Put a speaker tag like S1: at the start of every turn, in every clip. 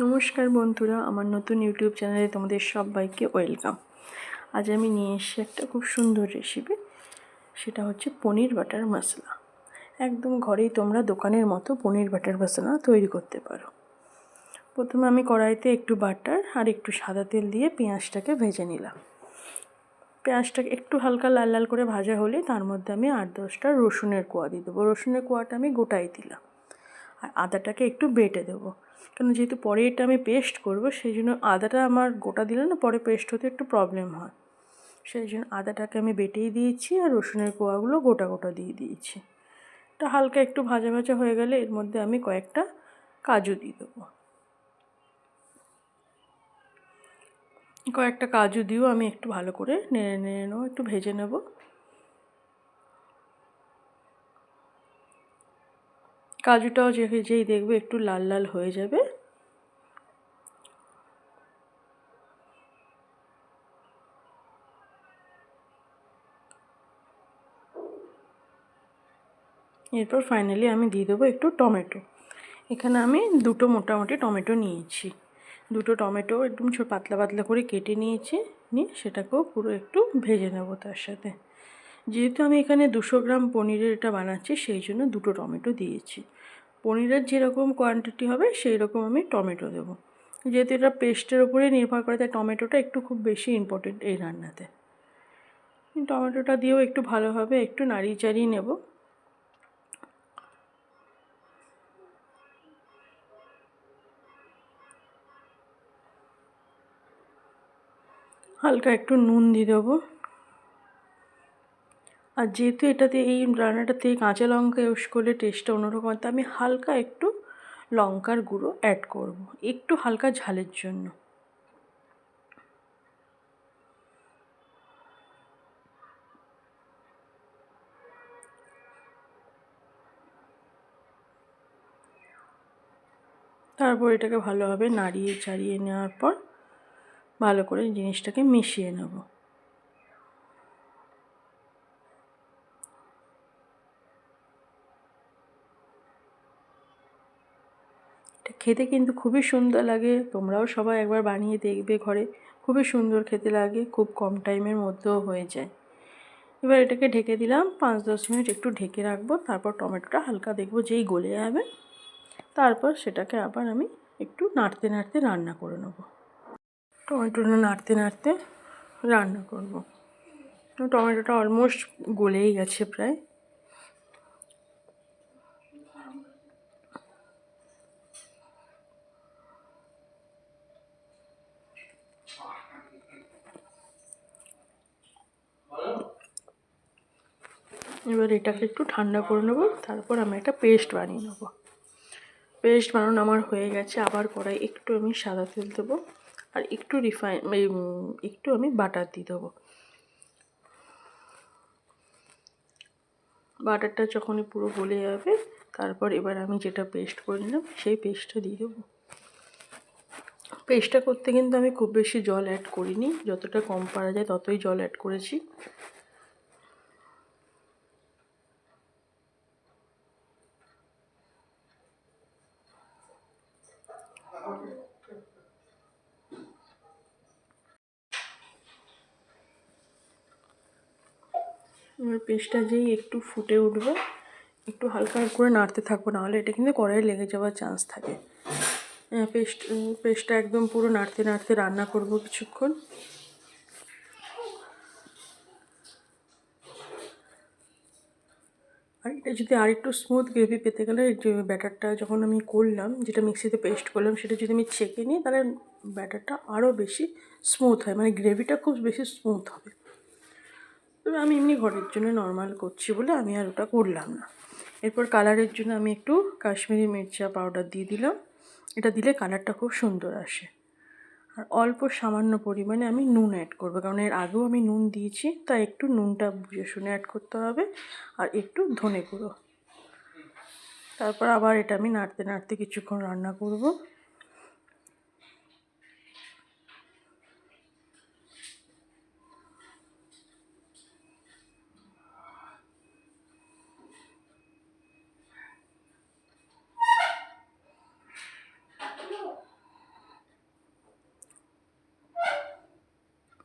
S1: নমস্কার বন্ধুরা, আমার নতুন ইউটিউব চ্যানেলে তোমাদের সবাইকে ওয়েলকাম। আজ আমি নিয়ে এসেছি একটা খুব সুন্দর রেসিপি। সেটা হচ্ছে পনির বাটার মশলা। একদম ঘরেই তোমরা দোকানের মতো পনির বাটার মশলা তৈরি করতে পারো। প্রথমে আমি কড়াইতে একটু বাটার আর একটু সাদা তেল দিয়ে পেঁয়াজটাকে ভেজে নিলাম। পেঁয়াজটাকে একটু হালকা লাল লাল করে ভাজা হলে তার মধ্যে আমি 8-10টা রসুনের কোয়া দিয়ে দেবো। রসুনের কোয়াটা আমি গোটাই দিলাম। আর আদাটাকে একটু বেটে দেবো, কারণ যেহেতু পরে এটা আমি পেস্ট করব, সেই জন্য আদাটা আমার গোটা দিলে না পরে পেস্ট হতে একটু প্রবলেম হয়। সেই জন্য আদাটাকে আমি বেটেই দিয়েছি আর রসুনের কোয়াগুলো গোটা গোটা দিয়ে দিয়েছি। এটা হালকা একটু ভাজা ভাজা হয়ে গেলে এর মধ্যে আমি কয়েকটা কাজু দিয়ে দেবো। কয়েকটা কাজু দিয়েও আমি একটু ভালো করে নেড়ে নেড়ে নেবো, একটু ভেজে নেব। কাজুটাও যেই দেখবে একটু লাল লাল হয়ে যাবে, এরপর ফাইনালি আমি দিয়ে দেবো একটু টমেটো। এখানে আমি দুটো মোটামুটি টমেটো নিয়েছি। দুটো টমেটো একদম পাতলা পাতলা করে কেটে নিয়েছি, নিয়ে সেটাকেও পুরো একটু ভেজে নেব তার সাথে। যেহেতু আমি এখানে 200 গ্রাম পনিরের এটা বানাচ্ছি, সেই জন্য দুটো টমেটো দিয়েছি। পনিরের যেরকম কোয়ান্টিটি হবে সেই রকম আমি টমেটো দেবো। যেহেতু এটা পেস্টের ওপরে নির্ভর করে, তাই টমেটোটা একটু খুব বেশি ইম্পর্টেন্ট এই রান্নাতে। টমেটোটা দিয়েও একটু ভালোভাবে একটু নাড়িয়ে চাড়িয়ে নেব। হালকা একটু নুন দিয়ে দেবো। আর যেহেতু এটাতে এই রান্নাটাতে কাঁচা লঙ্কা ইউজ করলে টেস্টটা অন্যরকম, তাই আমি হালকা একটু লঙ্কার গুঁড়ো অ্যাড করব, একটু হালকা ঝালের জন্য। তারপর এটাকে ভালোভাবে নাড়িয়ে চাড়িয়ে নেওয়ার পর ভালো করে জিনিসটাকে মিশিয়ে নেব। এটা খেতে কিন্তু খুবই সুন্দর লাগে, তোমরাও সবাই একবার বানিয়ে দেখবে ঘরে। খুবই সুন্দর খেতে লাগে, খুব কম টাইমের মধ্যেও হয়ে যায়। এবার এটাকে ঢেকে দিলাম 5-10 মিনিট, একটু ঢেকে রাখবো। তারপর টমেটোটা হালকা দেখবো যেই গলে যাবে, তারপর সেটাকে আবার আমি একটু নাড়তে নাড়তে রান্না করে নেব। টমেটোটা নাড়তে নাড়তে রান্না করব। টমেটোটা অলমোস্ট গলেই গেছে প্রায়। এবার এটাকে একটু ঠান্ডা করে নেব, তারপর আমি একটা পেস্ট বানিয়ে নেব। পেস্ট বানানো আমার হয়ে গেছে। আবার কড়াই একটু আমি সাদা তেল দেবো আর একটু একটু আমি বাটার দিয়ে দেবো। বাটারটা যখনই পুরো গলে যাবে, তারপর এবার আমি যেটা পেস্ট করে নিলাম সেই পেস্টটা দিয়ে দেবো। পেস্টটা করতে কিন্তু আমি খুব বেশি জল অ্যাড করিনি, যতটা কম পারা যায় ততই জল অ্যাড করেছি। এবার পেস্টটা যেই একটু ফুটে উঠবে, একটু হালকা করে নাড়তে থাকবো, নাহলে এটা কিন্তু কড়াইয়ে লেগে যাওয়ার চান্স থাকে। পেস্টটা একদম পুরো নাড়তে নাড়তে রান্না করব কিছুক্ষণ। আর এটা যদি আরেকটু স্মুথ গ্রেভি পেতে গেলে, যে ব্যাটারটা যখন আমি করলাম, যেটা মিক্সিতে পেস্ট করলাম, সেটা যদি আমি ছেঁকে নিই, তাহলে ব্যাটারটা আরও বেশি স্মুথ হয়, মানে গ্রেভিটা খুব বেশি স্মুথ হবে। তবে আমি এমনি ঘরের জন্য নর্মাল করছি বলে আমি আর ওটা করলাম না। এরপর কালারের জন্য আমি একটু কাশ্মীরি মির্চা পাউডার দিয়ে দিলাম। এটা দিলে কালারটা খুব সুন্দর আসে। আর অল্প সামান্য পরিমাণে আমি নুন অ্যাড করবো, কারণ এর আগেও আমি নুন দিয়েছি, তাই একটু নুনটা বুঝে শুনে অ্যাড করতে হবে। আর একটু ধনে গুঁড়ো। তারপর আবার এটা আমি নাড়তে নাড়তে কিছুক্ষণ রান্না করব।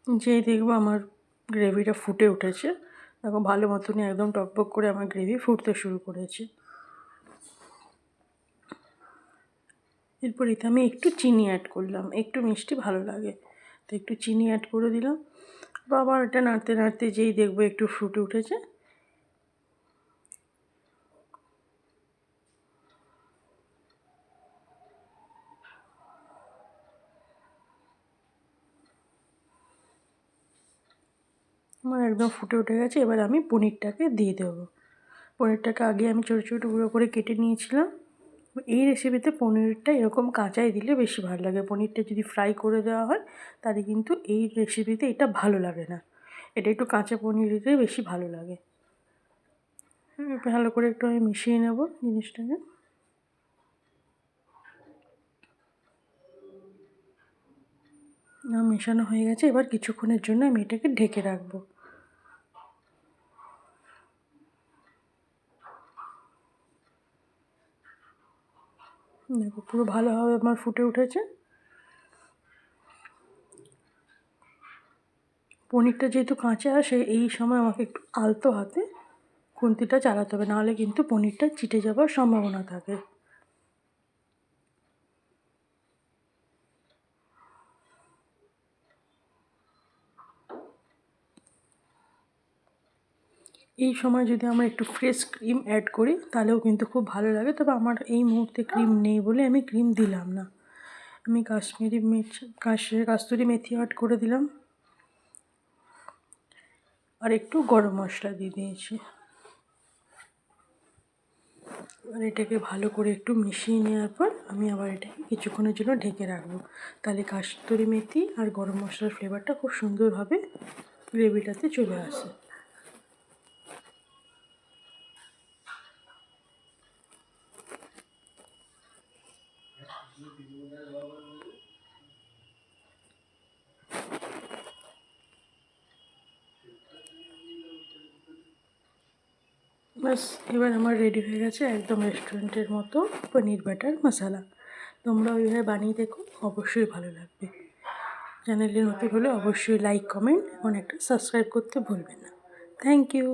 S1: যেই দেখবো আমার গ্রেভিটা ফুটে উঠেছে, দেখো ভালো মতনই একদম টকবক করে আমার গ্রেভি ফুটতে শুরু করেছে। এরপর এতে আমি একটু চিনি অ্যাড করলাম, একটু মিষ্টি ভালো লাগে তো একটু চিনি অ্যাড করে দিলাম। আবার এটা নাড়তে নাড়তে যেই দেখবো একটু ফুটে উঠেছে, আমার একদম ফুটে উঠে গেছে। এবার আমি পনিরটাকে দিয়ে দেবো। পনিরটাকে আগে আমি ছোটো ছোটো টুকরো করে কেটে নিয়েছিলাম। এই রেসিপিতে পনিরটা এরকম কাঁচাই দিলে বেশি ভালো লাগে। পনিরটা যদি ফ্রাই করে দেওয়া হয় তাহলে কিন্তু এই রেসিপিতে এটা ভালো লাগে না, এটা একটু কাঁচা পনির দিলে বেশি ভালো লাগে। ভালো করে একটু আমি মিশিয়ে নেব জিনিসটাকে। মেশানো হয়ে গেছে, এবার কিছুক্ষণের জন্য আমি এটাকে ঢেকে রাখবো। দেখো পুরো ভালোভাবে আমার ফুটে উঠেছে। পনিরটা যেহেতু কাঁচা আসে, এই সময় আমাকে একটু আলতো হাতে খুন্তিটা চালাতে হবে, নাহলে কিন্তু পনিরটা চিটে যাওয়ার সম্ভাবনা থাকে। এই সময় যদি আমরা একটু ফ্রেশ ক্রিম অ্যাড করি তাহলেও কিন্তু খুব ভালো লাগে, তবে আমার এই মুহূর্তে ক্রিম নেই বলে আমি ক্রিম দিলাম না। আমি কাস্তুরি মেথি অ্যাড করে দিলাম আর একটু গরম মশলা দিয়ে দিয়েছি। আর এটাকে ভালো করে একটু মিশিয়ে নেওয়ার পর আমি আবার এটাকে কিছুক্ষণের জন্য ঢেকে রাখবো। তাহলে কাস্তুরি মেথি আর গরম মশলার ফ্লেভারটা খুব সুন্দরভাবে গ্রেভিটাতে চলে আসে। ব্যাস, এবার আমার রেডি হয়ে গেছে একদম রেস্টুরেন্টের মতো পনির বাটার মশলা। তোমরা ওইভাবে বানিয়ে দেখো, অবশ্যই ভালো লাগবে। চ্যানেলে নতুন হলে অবশ্যই লাইক, কমেন্ট এবং একটা সাবস্ক্রাইব করতে ভুলবেন না। Thank you.